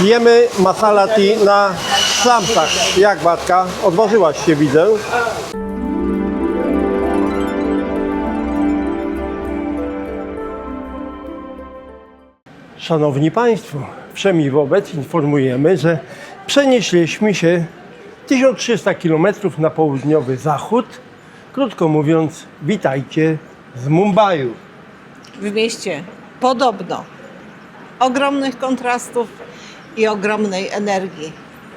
Jemy masala tea na slumsach. Jak Batka? Odważyłaś się, widzę. Szanowni Państwo, wszemi wobec informujemy, że przenieśliśmy się 1300 km na południowy zachód. Krótko mówiąc, witajcie z Mumbaiu. W mieście podobno ogromnych kontrastów i ogromnej energii.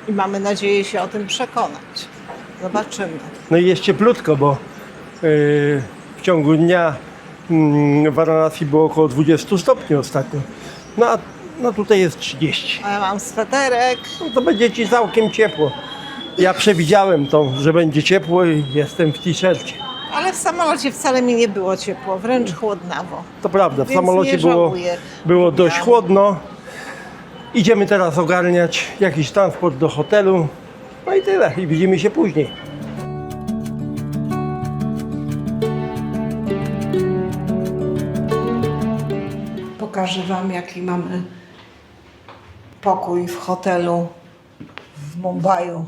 I mamy nadzieję się o tym przekonać. Zobaczymy. No i jest cieplutko, bo w ciągu dnia w Varanasi było około 20 stopni ostatnio. No tutaj jest 30. A ja mam sweterek. No to będzie Ci całkiem ciepło. Ja przewidziałem to, że będzie ciepło i jestem w t-shircie. Ale w samolocie wcale mi nie było ciepło, wręcz chłodnawo. To prawda, w Więc samolocie nie żałuję. było dość chłodno. Idziemy teraz ogarniać jakiś transport do hotelu. No i tyle. I widzimy się później. Pokażę Wam, jaki mamy pokój w hotelu w Mumbaiu.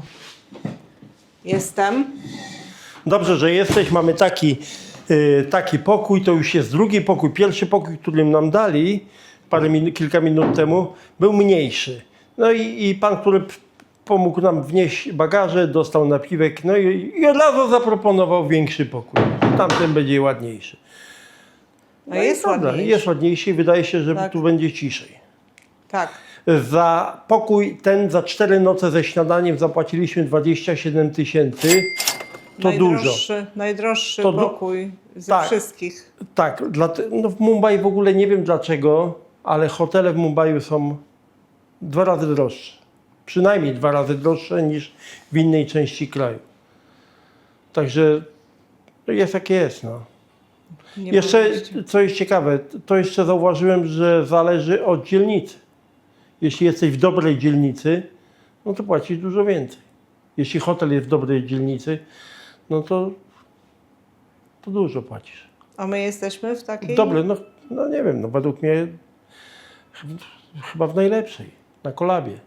Jestem. Dobrze, że jesteś. Mamy taki pokój. To już jest drugi pokój. Pierwszy pokój, który nam dali kilka minut temu, był mniejszy. No i pan, który pomógł nam wnieść bagaże, dostał napiwek. No i od razu zaproponował większy pokój. Tamten będzie ładniejszy. No jest ładniejszy. Jest ładniejszy i wydaje się, że Tak. tu będzie ciszej. Tak. Za pokój ten, za 4 noce ze śniadaniem zapłaciliśmy 27 000. To dużo. Najdroższy To pokój ze tak. wszystkich. Tak, no w Mumbai w ogóle nie wiem dlaczego, ale hotele w Mumbai są 2 razy droższe. Przynajmniej 2 razy droższe niż w innej części kraju. Także no jest jak jest. No. Nie Jeszcze, powinniście. co jest ciekawe, to jeszcze zauważyłem, że zależy od dzielnicy. Jeśli jesteś w dobrej dzielnicy, no to płacisz dużo więcej. Jeśli hotel jest w dobrej dzielnicy, no to dużo płacisz. A my jesteśmy w takiej... Dobre, no nie wiem, no według mnie chyba w najlepszej, na kolabie.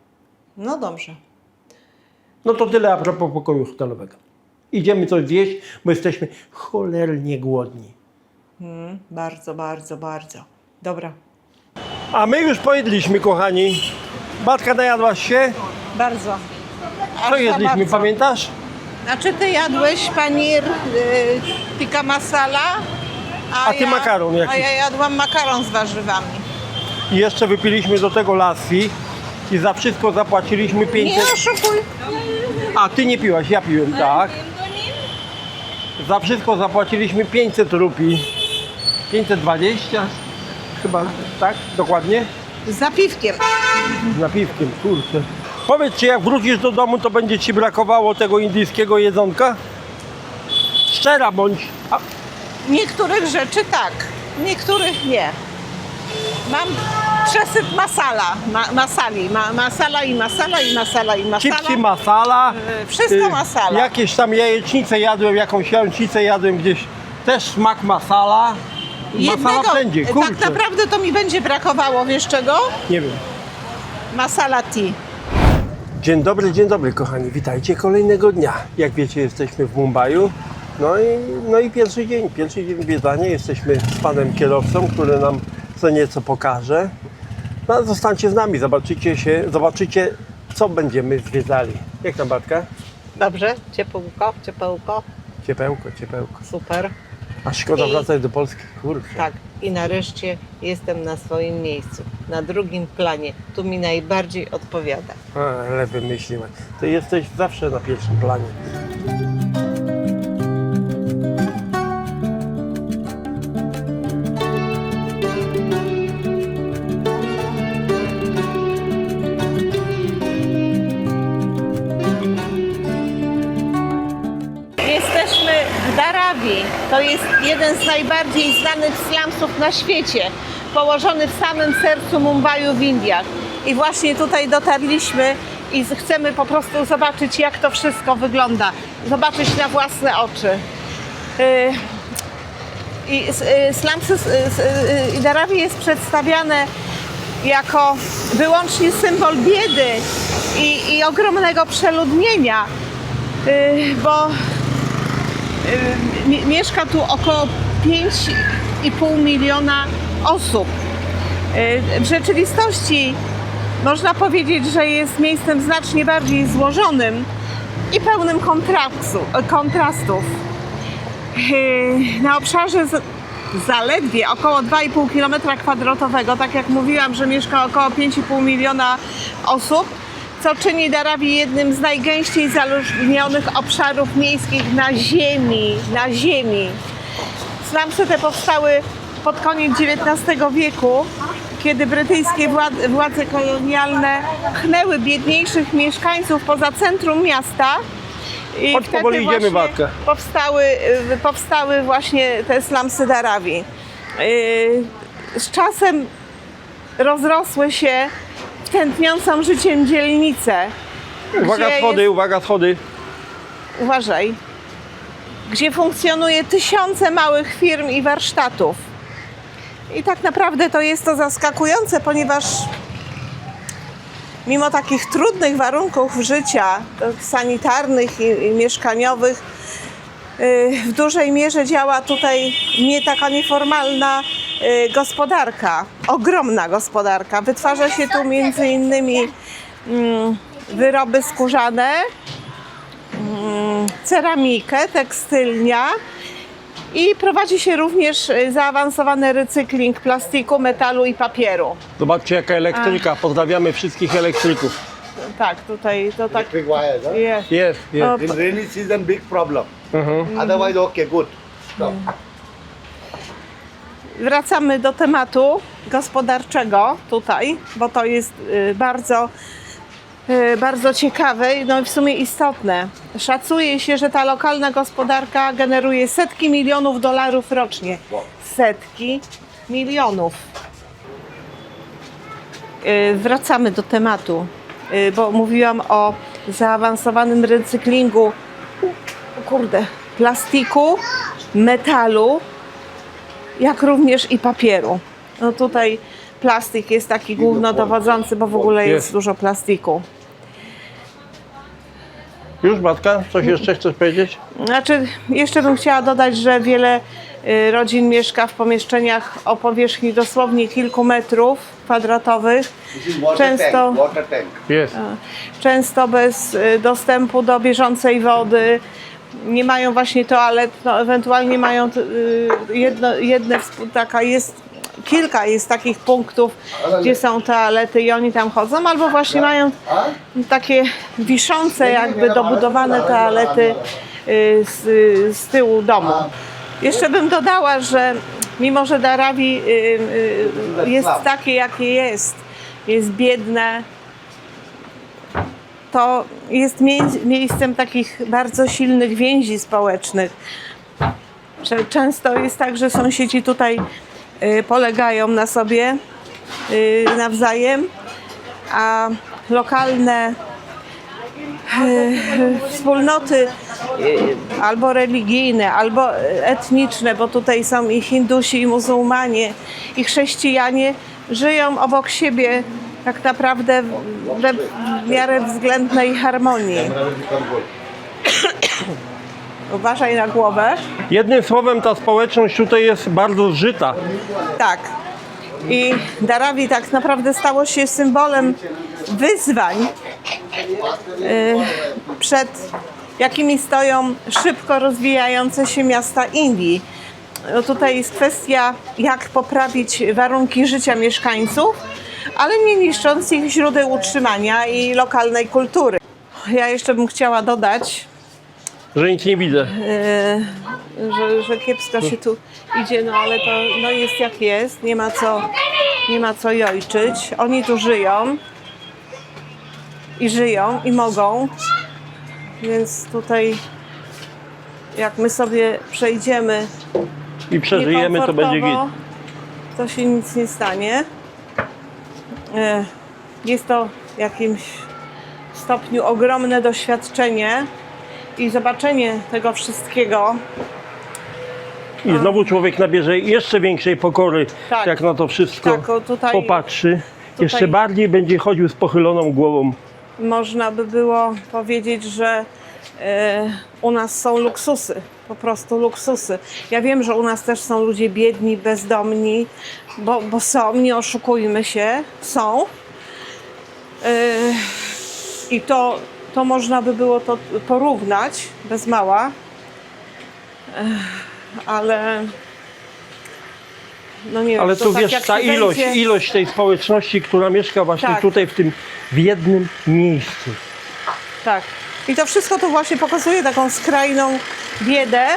No dobrze. No to tyle a propos pokoju hotelowego. Idziemy coś zjeść, bo jesteśmy cholernie głodni. Bardzo, bardzo, bardzo. Dobra. A my już pojedliśmy, kochani. Batka, najadłaś się? Bardzo. Co Aż jedliśmy, za bardzo. pamiętasz? Znaczy ty jadłeś panir tikka masala, A ty makaron jakiś. A ja jadłam makaron z warzywami. I jeszcze wypiliśmy do tego lassi i za wszystko zapłaciliśmy 500. Nie oszukuj. A ty nie piłaś, ja piłem, tak. Za wszystko zapłaciliśmy 500 rupii. 520 chyba, tak? Dokładnie? Z napiwkiem. Z napiwkiem, kurczę. Powiedz, czy jak wrócisz do domu, to będzie ci brakowało tego indyjskiego jedzonka? Szczera bądź. Niektórych rzeczy tak, niektórych nie. Mam przesyp masala, masala i masala i masala i masala. Chipsy masala. Wszystko masala. Jakieś tam jajecznice jadłem, jakąś jajecznicę jadłem gdzieś. Też smak masala. Masala wszędzie, kurczę. tak naprawdę to mi będzie brakowało, wiesz czego? Nie wiem. Masala tea. Dzień dobry kochani, witajcie kolejnego dnia. Jak wiecie, jesteśmy w Mumbaiu. No i pierwszy dzień zwiedzania. Jesteśmy z panem kierowcą, który nam co nieco pokaże. No zostańcie z nami, zobaczycie co będziemy zwiedzali. Jak tam, Batka? Dobrze, ciepłko, ciepełko, Ciepełko. super. A szkoda wracać do Polski, kurczę. Tak, i nareszcie jestem na swoim miejscu, na drugim planie. Tu mi najbardziej odpowiada. Ale wymyśliłaś. Ty jesteś zawsze na pierwszym planie. Jesteśmy w Dharavi. To jest jeden z najbardziej znanych slumsów na świecie, położony w samym sercu Mumbaiu w Indiach. I właśnie tutaj dotarliśmy i chcemy po prostu zobaczyć, jak to wszystko wygląda. Zobaczyć na własne oczy. I slumsy i Dharavi jest przedstawiane jako wyłącznie symbol biedy i ogromnego przeludnienia, bo mieszka tu około 5,5 miliona osób. W rzeczywistości można powiedzieć, że jest miejscem znacznie bardziej złożonym i pełnym kontrastów. Na obszarze zaledwie około 2,5 km², tak jak mówiłam, że mieszka około 5,5 miliona osób, co czyni Dharavi jednym z najgęściej zaludnionych obszarów miejskich na ziemi. Slumsy te powstały pod koniec XIX wieku, kiedy brytyjskie władze kolonialne pchnęły biedniejszych mieszkańców poza centrum miasta. I Chodź, powoli idziemy, Batka. Powstały właśnie te slumsy Dharavi. Z czasem rozrosły się w tętniącą życiem dzielnicę. Uwaga schody. Uważaj. Gdzie funkcjonuje tysiące małych firm i warsztatów. I tak naprawdę to jest to zaskakujące, ponieważ mimo takich trudnych warunków życia sanitarnych i mieszkaniowych, w dużej mierze działa tutaj taka nieformalna gospodarka, ogromna gospodarka. Wytwarza się tu między innymi wyroby skórzane, ceramikę, tekstylnia i prowadzi się również zaawansowany recykling plastiku, metalu i papieru. Zobaczcie, jaka elektryka. Pozdrawiamy wszystkich elektryków. Tak, tutaj to tak Electric wires, huh? jest. Jest. No, In rainy season, big problem. Otherwise, okay, good. Stop. Wracamy do tematu gospodarczego tutaj, bo to jest bardzo ciekawe, no i w sumie istotne. Szacuje się, że ta lokalna gospodarka generuje setki milionów dolarów rocznie. Setki milionów. Wracamy do tematu, bo mówiłam o zaawansowanym recyklingu plastiku, metalu, jak również i papieru. No tutaj plastik jest taki głównodowodzący, bo w ogóle jest dużo plastiku. Już, Batka? Coś jeszcze chcesz powiedzieć? Znaczy, jeszcze bym chciała dodać, że wiele rodzin mieszka w pomieszczeniach o powierzchni dosłownie kilku metrów kwadratowych. This is water tank. Water tank. Jest. Często bez dostępu do bieżącej wody. Nie mają właśnie toalet, no ewentualnie mają kilka jest takich punktów, gdzie są toalety i oni tam chodzą, albo właśnie mają takie wiszące, jakby dobudowane toalety z tyłu domu. Jeszcze bym dodała, że mimo że Dharavi jest takie, jakie jest biedne, to jest miejscem takich bardzo silnych więzi społecznych. Często jest tak, że sąsiedzi tutaj polegają na sobie nawzajem, a lokalne wspólnoty albo religijne, albo etniczne, bo tutaj są i Hindusi, i muzułmanie, i chrześcijanie, żyją obok siebie tak naprawdę w miarę względnej harmonii. Uważaj na głowę. Jednym słowem, ta społeczność tutaj jest bardzo zżyta. Tak. I Dharavi tak naprawdę stało się symbolem wyzwań, przed jakimi stoją szybko rozwijające się miasta Indii. No tutaj jest kwestia, jak poprawić warunki życia mieszkańców, ale nie niszcząc ich źródeł utrzymania i lokalnej kultury. Ja jeszcze bym chciała dodać, Że nic nie widzę. że kiepsko się tu idzie, no ale to jest jak jest, nie ma co jojczyć. Oni tu żyją i mogą, więc tutaj jak my sobie przejdziemy I przeżyjemy, to będzie git. niekomfortowo, to się nic nie stanie. Jest to w jakimś stopniu ogromne doświadczenie i zobaczenie tego wszystkiego. I znowu człowiek nabierze jeszcze większej pokory, Tak. jak na to wszystko Tak, o tutaj- popatrzy. Jeszcze bardziej będzie chodził z pochyloną głową. można by było powiedzieć, że u nas są luksusy, po prostu luksusy. Ja wiem, że u nas też są ludzie biedni, bezdomni, bo są, nie oszukujmy się, są. I to można by było to porównać bez mała, ale no nie wiem, Ale to tu tak wiesz, jak ta się będzie- ilość tej społeczności, która mieszka właśnie Tak. tutaj w jednym miejscu. Tak. I to wszystko to właśnie pokazuje taką skrajną biedę,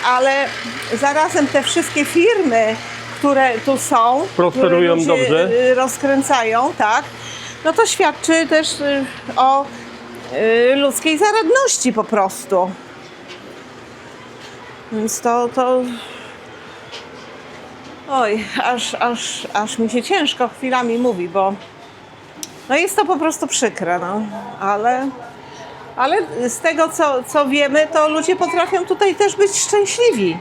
ale zarazem te wszystkie firmy, które tu są, Prosperują które ludzie, dobrze. rozkręcają, tak, no to świadczy też o ludzkiej zaradności po prostu. Więc to oj, aż mi się ciężko chwilami mówi, bo no jest to po prostu przykre, no, ale z tego, co wiemy, to ludzie potrafią tutaj też być szczęśliwi.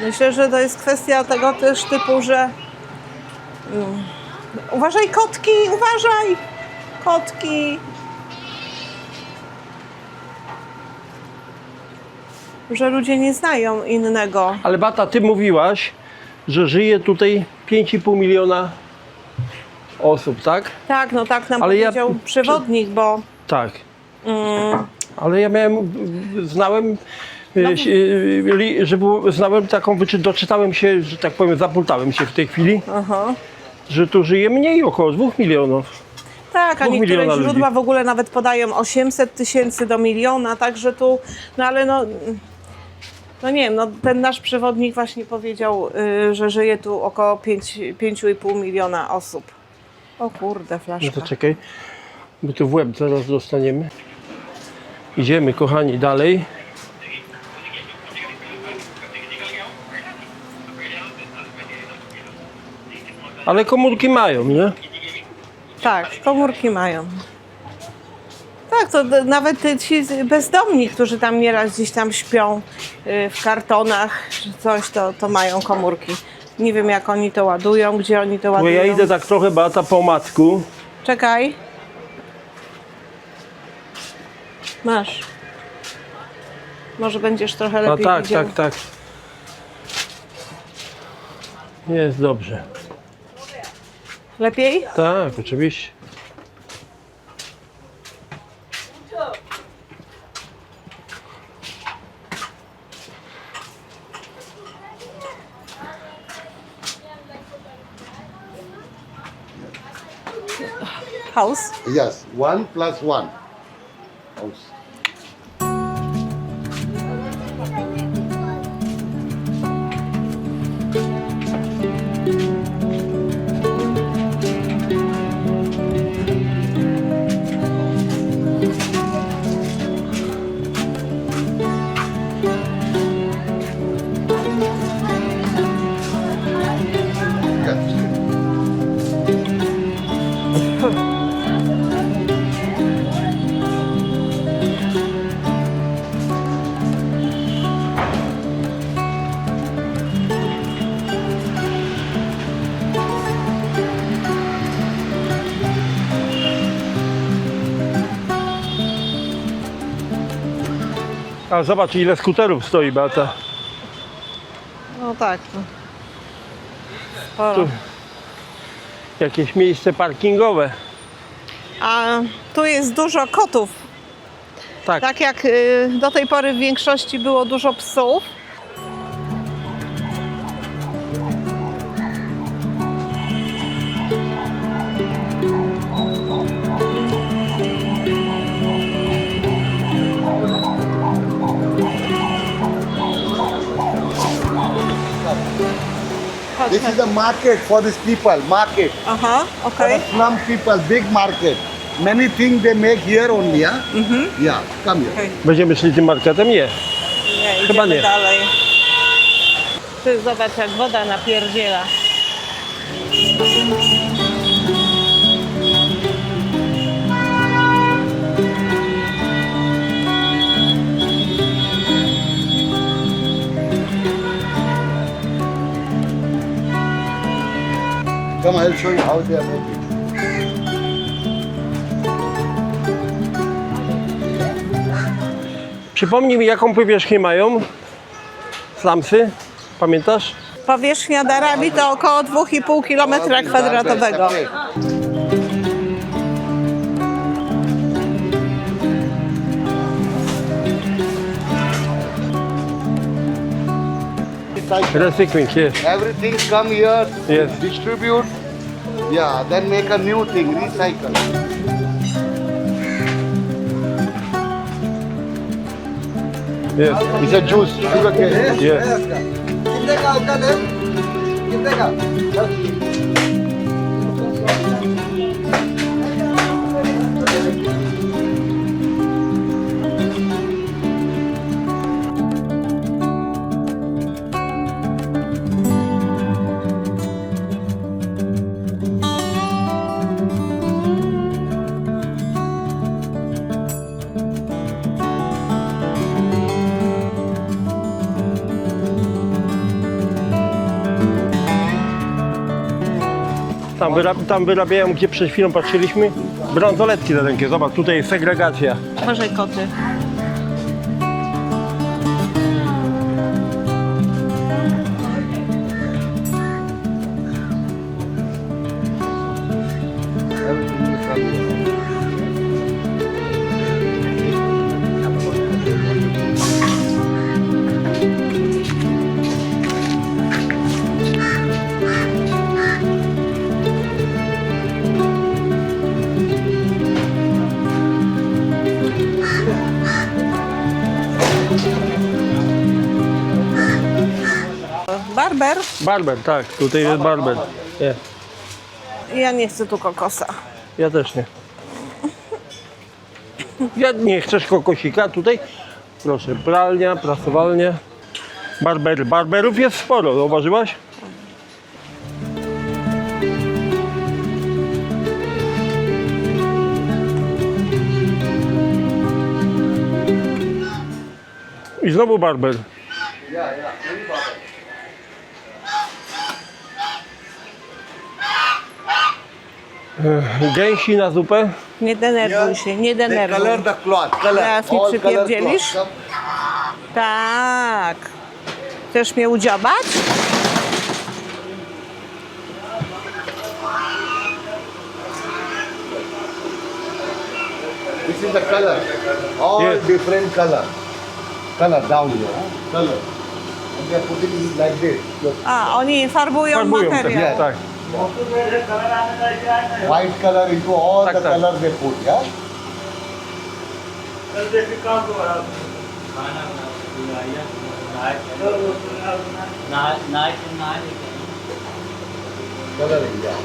Myślę, że to jest kwestia tego też typu, że uważaj kotki, uważaj kotki. Że ludzie nie znają innego. Ale Bata, ty mówiłaś, że żyje tutaj 5,5 miliona osób, tak? Tak, no tak nam Ale ja- powiedział przewodnik, bo Tak. Ale ja znałem, znałem taką, doczytałem się, że tak powiem, zaplutałem się w tej chwili, aha. że tu żyje mniej, około 2 milionów. Tak, a 2 niektóre miliona źródła ludzi. w ogóle nawet podają 800 000 do miliona, także tu, no ale no nie wiem, no ten nasz przewodnik właśnie powiedział, że żyje tu około 5,5 miliona osób. O kurde, No flaszka. to czekaj, bo tu w łeb zaraz dostaniemy. Idziemy, kochani, dalej. Ale komórki mają, nie? Tak, komórki mają. Tak, to nawet ci bezdomni, którzy tam nieraz gdzieś tam śpią w kartonach czy coś, to mają komórki. Nie wiem, jak oni to ładują, gdzie oni to Bo ładują. ja idę tak trochę, Beata, po macku. Czekaj. Masz. Może będziesz trochę A lepiej tak, widział. tak. Jest dobrze. Lepiej? Tak, oczywiście. House? Yes, 1 plus 1. House. Yes. A zobacz, ile skuterów stoi, Beata. No tak. No. Sporo. Tu. Jakieś miejsce parkingowe. A tu jest dużo kotów. Tak. Tak jak do tej pory w większości było dużo psów. This is the market for these people. Market. Aha, For okej. the slum people, big market. Many things they make here only, yeah? Yeah, come here. Okej. Będziemy szli tym marketem? Nie. Nie, Chyba idziemy nie. dalej. Ty zobacz, jak woda napierdziela. Come, I'll show you how they are making. Przypomnij mi, jaką powierzchnię mają slumsy? Pamiętasz? Powierzchnia Dharavi to około 2,5 km². Recykling, jest. Everything come here, Yes. distribute. Yeah, then make a new thing, recycle. Jest, It's a juice, sugar cane. jest. Tam wyrabiają, gdzie przed chwilą patrzyliśmy, bransoletki na rękę. Zobacz, tutaj jest segregacja. Uważaj koty. Everything will come here. Barber? Barber, tak, tutaj jest barber. Nie, Ja nie chcę tu kokosa. ja też nie. Ja nie chcesz kokosika tutaj? Proszę, pralnia, prasowalnia. Barberów jest sporo, zauważyłaś? I znowu barber. Gęsi na zupę. Nie denerwuj się, nie They denerwuj. color the cloth, color. Teraz mi All color przypierdzielisz? cloth. Tak. Chcesz mnie udziobać? This is the color. All Yes. different color. Color down here. Huh? Color. And they are putting it like this. Look. A, oni farbują Farbują tak, materiał. tak. White color into all Tak, the tak. colors they put, yeah? Coloring, yeah.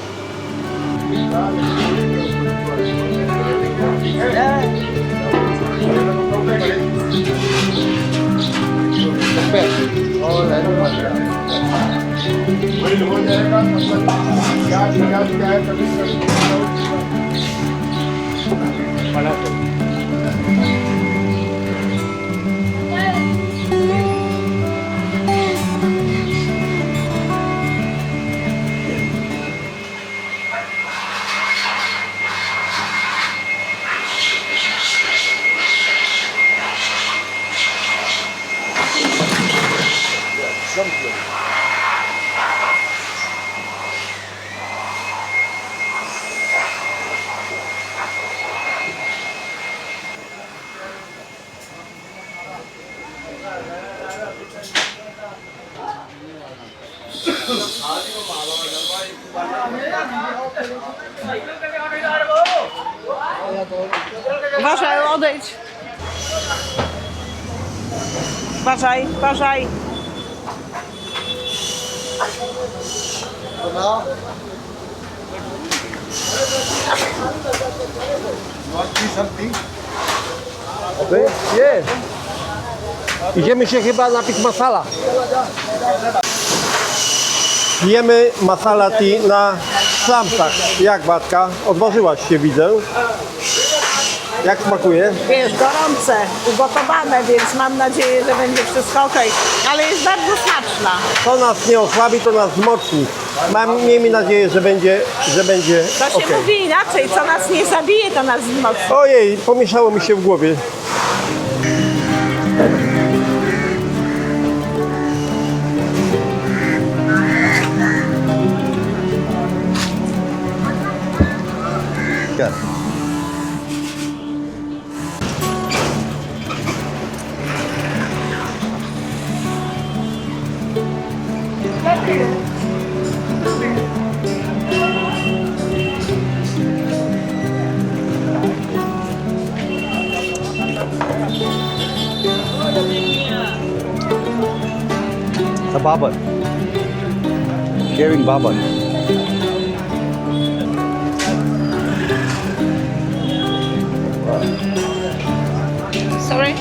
Perfect. All animals. Uważaj, odejdź. Uważaj, uważaj. So now, you want to see something? Jest. Idziemy się chyba napić masala. Pijemy masala tea na slumsach. Jak Batka? Odważyłaś się, widzę. Jak smakuje? Wiesz, gorące, ugotowane, więc mam nadzieję, że będzie wszystko ok. Ale jest bardzo smaczna. To nas nie osłabi, to nas wzmocni. Miejmy nadzieję, że będzie To się ok. mówi inaczej, co nas nie zabije, to nas wzmocni. Ojej, pomieszało mi się w głowie. Here. The barber. Shaving barber. Sorry?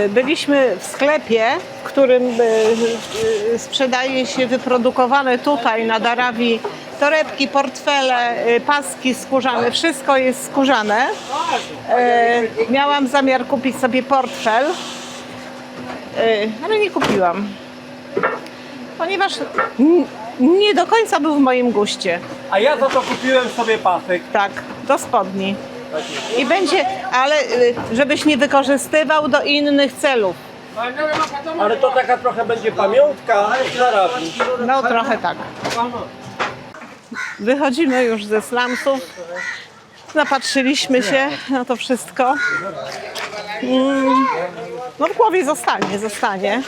Byliśmy w sklepie, w którym sprzedaje się wyprodukowane tutaj na Darawi torebki, portfele, paski skórzane. Wszystko jest skórzane. Miałam zamiar kupić sobie portfel, ale nie kupiłam, ponieważ nie do końca był w moim guście. A ja za to kupiłem sobie pasek. Tak, do spodni. I będzie, ale żebyś nie wykorzystywał do innych celów. Ale to taka trochę będzie pamiątka Darawi. No trochę tak. Wychodzimy już ze slumsów. Napatrzyliśmy się na to wszystko. No w głowie zostanie.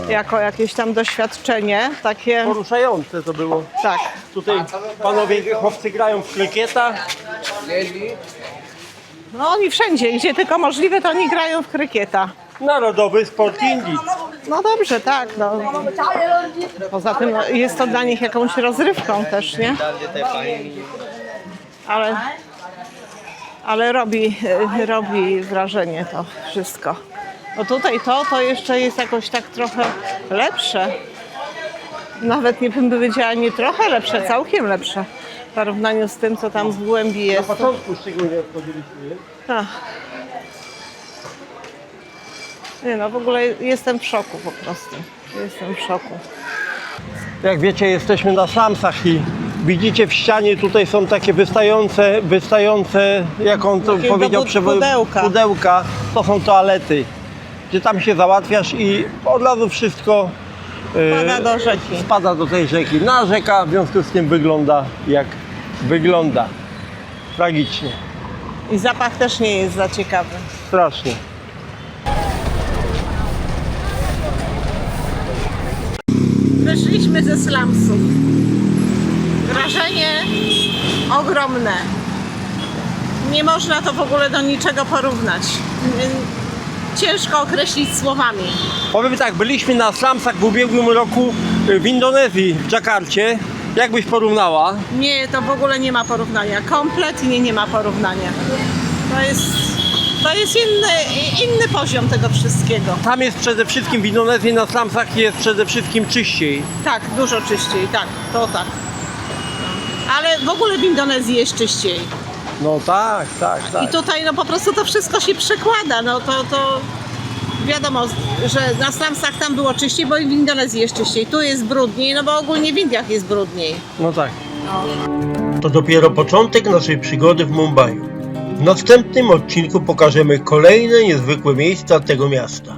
Jako jakieś tam doświadczenie takie. Poruszające to było. Tak. Tutaj panowie chłopcy grają w krykieta. No oni wszędzie, gdzie tylko możliwe, to oni grają w krykieta. Narodowy sport Indii. No dobrze, tak. No. Poza tym no, jest to dla nich jakąś rozrywką też, nie? Ale robi wrażenie to wszystko. No tutaj to jeszcze jest jakoś tak trochę lepsze. Nawet nie bym powiedziała nie trochę lepsze, całkiem lepsze. W porównaniu z tym, co tam w głębi Na jest. początku szczególnie odchodziliśmy. Tak. Nie no, w ogóle jestem w szoku po prostu. Jestem w szoku. Jak wiecie, jesteśmy na slumsach i widzicie w ścianie tutaj są takie wystające, jak on to Takie powiedział, pudełka. To są toalety, gdzie tam się załatwiasz i od razu wszystko Spada do rzeki. spada do tej rzeki. No, rzeka w związku z tym wygląda jak wygląda. Tragicznie, I zapach też nie jest za ciekawy. strasznie. Wyszliśmy ze slumsów. Wrażenie ogromne. Nie można to w ogóle do niczego porównać. Ciężko określić słowami. Powiem tak, byliśmy na slumsach w ubiegłym roku w Indonezji, w Dżakarcie. Jak byś porównała? Nie, to w ogóle nie ma porównania. Kompletnie nie ma porównania. To jest inny poziom tego wszystkiego. Tam jest przede wszystkim w Indonezji na slumsach jest przede wszystkim czyściej. Tak, dużo czyściej, tak, to tak. Ale w ogóle w Indonezji jest czyściej. No tak. I tutaj no po prostu to wszystko się przekłada. No to wiadomo, że na slumsach tam było czyściej, bo w Indonezji jest czyściej. Tu jest brudniej, no bo ogólnie w Indiach jest brudniej. No tak. No. To dopiero początek naszej przygody w Mumbai. W następnym odcinku pokażemy kolejne niezwykłe miejsca tego miasta.